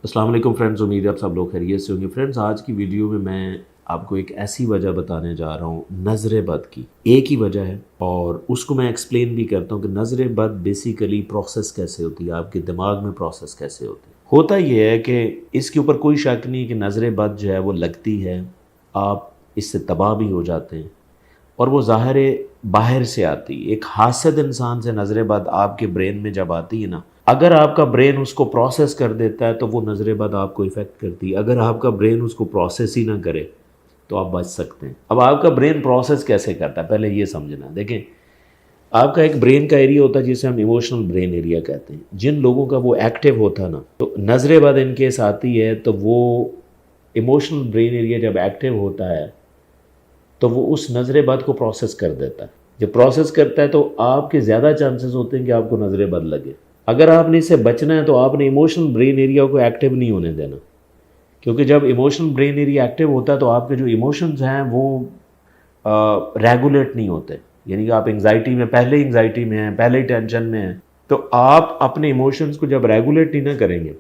السلام علیکم فرینڈز، امید ہے آپ سب لوگ خیریت سے ہوں گے۔ فرینڈز، آج کی ویڈیو میں آپ کو ایک ایسی وجہ بتانے جا رہا ہوں نظر بد کی۔ ایک ہی وجہ ہے اور اس کو میں ایکسپلین بھی کرتا ہوں کہ نظر بد بیسیکلی پروسیس کیسے ہوتی ہے، آپ کے دماغ میں پروسیس کیسے ہوتی ہے۔ ہوتا یہ ہے کہ اس کے اوپر کوئی شک نہیں کہ نظر بد جو ہے وہ لگتی ہے، آپ اس سے تباہ بھی ہو جاتے ہیں، اور وہ ظاہر باہر سے آتی۔ ایک حاسد انسان سے نظر بد آپ کے برین میں جب آتی ہے نا، اگر آپ کا برین اس کو پروسیس کر دیتا ہے تو وہ نظر بد آپ کو ایفیکٹ کرتی ہے۔ اگر آپ کا برین اس کو پروسیس ہی نہ کرے تو آپ بچ سکتے ہیں۔ اب آپ کا برین پروسیس کیسے کرتا ہے پہلے یہ سمجھنا۔ دیکھیں، آپ کا ایک برین کا ایریا ہوتا ہے جسے ہم ایموشنل برین ایریا کہتے ہیں۔ جن لوگوں کا وہ ایکٹیو ہوتا ہے نا، تو نظر بد ان کیس آتی ہے تو وہ ایموشنل برین ایریا جب ایکٹیو ہوتا ہے تو وہ اس نظر بد کو پروسیس کر دیتا ہے۔ جب پروسیس کرتا ہے تو آپ کے زیادہ چانسز ہوتے ہیں کہ آپ کو نظر بد لگے۔ اگر آپ نے اس سے بچنا ہے تو آپ نے ایموشنل برین ایریا کو ایکٹیو نہیں ہونے دینا، کیونکہ جب ایموشنل برین ایریا ایکٹیو ہوتا ہے تو آپ کے جو ایموشنز ہیں وہ ریگولیٹ نہیں ہوتے۔ یعنی کہ آپ انگزائٹی میں، پہلے انگزائٹی میں ہیں، پہلے ٹینشن میں ہیں، تو آپ اپنے ایموشنز کو جب ریگولیٹ نہیں نہ کریں گے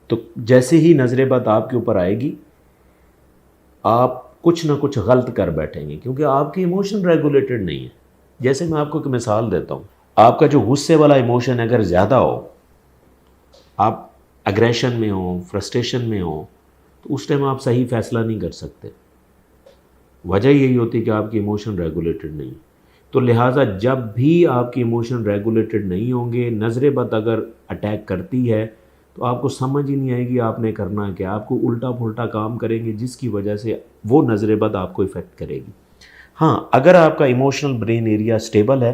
تو جیسے ہی نظر بد آپ کے اوپر آئے گی آپ کچھ نہ کچھ غلط کر بیٹھیں گے، کیونکہ آپ کی ایموشن ریگولیٹڈ نہیں ہے۔ جیسے میں آپ کو ایک مثال دیتا ہوں، آپ کا جو غصے والا ایموشن اگر زیادہ ہو، آپ اگریشن میں ہوں، فرسٹریشن میں ہوں، تو اس ٹائم آپ صحیح فیصلہ نہیں کر سکتے۔ وجہ یہی ہوتی ہے کہ آپ کی ایموشن ریگولیٹڈ نہیں۔ تو لہٰذا جب بھی آپ کی ایموشن ریگولیٹڈ نہیں ہوں گے، نظر بد اگر اٹیک کرتی ہے تو آپ کو سمجھ ہی نہیں آئے گی آپ نے کرنا کیا، آپ کو الٹا پھلٹا کام کریں گے جس کی وجہ سے وہ نظر بد آپ کو افیکٹ کرے گی۔ ہاں، اگر آپ کا ایموشنل برین ایریا سٹیبل ہے،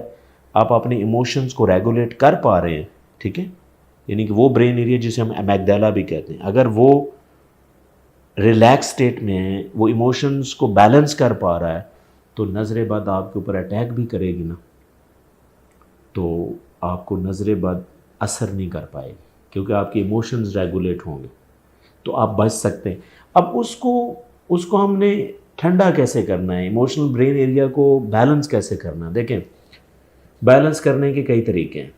آپ اپنے ایموشنز کو ریگولیٹ کر پا رہے ہیں، ٹھیک ہے، یعنی کہ وہ برین ایریا جسے ہم امیگڈالا بھی کہتے ہیں، اگر وہ ریلیکس سٹیٹ میں ہے، وہ ایموشنز کو بیلنس کر پا رہا ہے، تو نظر بد آپ کے اوپر اٹیک بھی کرے گی نا، تو آپ کو نظر بد اثر نہیں کر پائے گی، کیونکہ آپ کے ایموشنز ریگولیٹ ہوں گے، تو آپ بچ سکتے ہیں۔ اب اس کو ہم نے ٹھنڈا کیسے کرنا ہے، ایموشنل برین ایریا کو بیلنس کیسے کرنا ہے؟ دیکھیں، بیلنس کرنے کے کئی طریقے ہیں،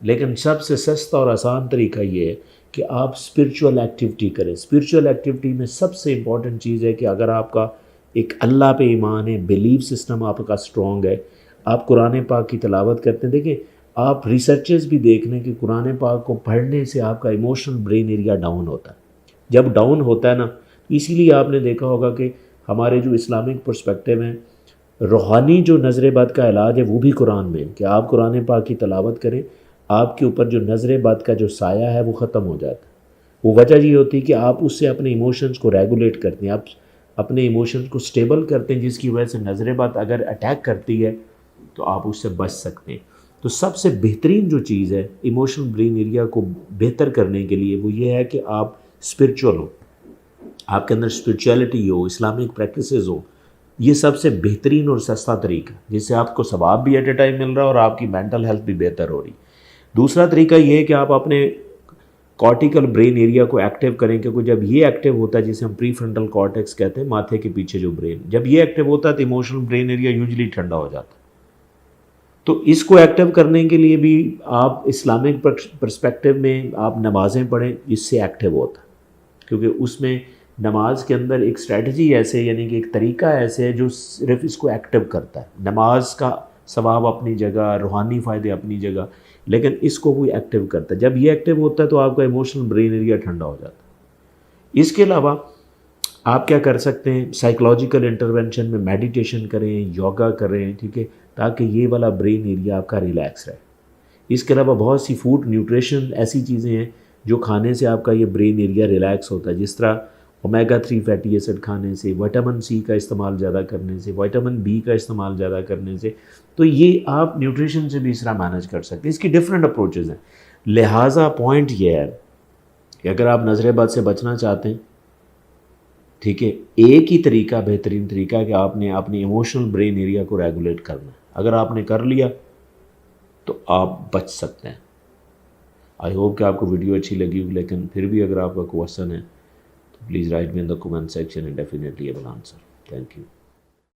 لیکن سب سے سستا اور آسان طریقہ یہ ہے کہ آپ اسپرچول ایکٹیویٹی کریں۔ اسپرچول ایکٹیویٹی میں سب سے امپورٹنٹ چیز ہے کہ اگر آپ کا ایک اللہ پہ ایمان ہے، بیلیف سسٹم آپ کا اسٹرانگ ہے، آپ قرآن پاک کی تلاوت کرتے ہیں۔ دیکھیں، آپ ریسرچز بھی دیکھ لیں کہ قرآن پاک کو پڑھنے سے آپ کا ایموشنل برین ایریا ڈاؤن ہوتا ہے۔ جب ڈاؤن ہوتا ہے نا، اسی لیے آپ نے دیکھا ہوگا کہ ہمارے جو اسلامک پرسپیکٹیو ہیں، روحانی جو نظر بد کا علاج ہے وہ بھی قرآن میں ہے کہ آپ قرآن پاک کی تلاوت کریں، آپ کے اوپر جو نظر بد کا جو سایہ ہے وہ ختم ہو جاتا ہے۔ وہ وجہ یہ ہوتی ہے کہ آپ اس سے اپنے ایموشنز کو ریگولیٹ کرتے ہیں، آپ اپنے ایموشنز کو سٹیبل کرتے ہیں، جس کی وجہ سے نظر بد اگر اٹیک کرتی ہے تو آپ اس سے بچ سکتے ہیں۔ تو سب سے بہترین جو چیز ہے ایموشنل برین ایریا کو بہتر کرنے کے لیے وہ یہ ہے کہ آپ اسپرچول ہو، آپ کے اندر اسپرچولیٹی ہو، اسلامک پریکٹسز ہو۔ یہ سب سے بہترین اور سستا طریقہ، جس سے آپ کو ثواب بھی ایٹ اے ٹائم مل رہا ہے اور آپ کی مینٹل ہیلتھ بھی بہتر ہو رہی۔ دوسرا طریقہ یہ ہے کہ آپ اپنے کارٹیکل برین ایریا کو ایکٹیو کریں، کیونکہ جب یہ ایکٹیو ہوتا ہے، جسے ہم پری فرنٹل کارٹیکس کہتے ہیں، ماتھے کے پیچھے جو برین، جب یہ ایکٹیو ہوتا ہے تو ایموشنل برین ایریا یوزلی ٹھنڈا ہو جاتا ہے۔ تو اس کو ایکٹیو کرنے کے لیے بھی آپ اسلامک پرسپیکٹیو میں آپ نمازیں پڑھیں، اس سے ایکٹیو ہوتا ہے، کیونکہ اس میں نماز کے اندر ایک اسٹریٹجی ایسے، یعنی کہ ایک طریقہ ایسے ہے جو صرف اس کو ایکٹیو کرتا ہے۔ نماز کا ثواب اپنی جگہ، روحانی فائدے اپنی جگہ، لیکن اس کو وہ ایکٹیو کرتا ہے۔ جب یہ ایکٹیو ہوتا ہے تو آپ کا ایموشنل برین ایریا ٹھنڈا ہو جاتا ہے۔ اس کے علاوہ آپ کیا کر سکتے ہیں، سائیکلوجیکل انٹرونشن میں میڈیٹیشن کریں، یوگا کریں، ٹھیک ہے، تاکہ یہ والا برین ایریا آپ کا ریلیکس رہے۔ اس کے علاوہ بہت سی فوڈ نیوٹریشن ایسی چیزیں ہیں جو کھانے سے آپ کا یہ برین ایریا ریلیکس ہوتا ہے، جس طرح اومیگا 3 فیٹی ایسڈ کھانے سے، وٹامن سی کا استعمال زیادہ کرنے سے، وٹامن بی کا استعمال زیادہ کرنے سے، تو یہ آپ نیوٹریشن سے بھی اس طرح مینج کر سکتے ہیں۔ اس کی ڈفرینٹ اپروچز ہیں۔ لہٰذا پوائنٹ یہ ہے کہ اگر آپ نظر بد سے بچنا چاہتے ہیں، ٹھیک ہے، ایک ہی طریقہ، بہترین طریقہ ہے کہ آپ نے اپنی ایموشنل برین ایریا کو ریگولیٹ کرنا ہے۔ اگر آپ نے کر لیا تو آپ بچ سکتے ہیں۔ آئی ہوپ کہ آپ کو ویڈیو اچھی لگی ہوگی، لیکن پھر بھی اگر آپ کا کوشچن ہے تو please write me in the comment section and definitely I will answer. Thank you.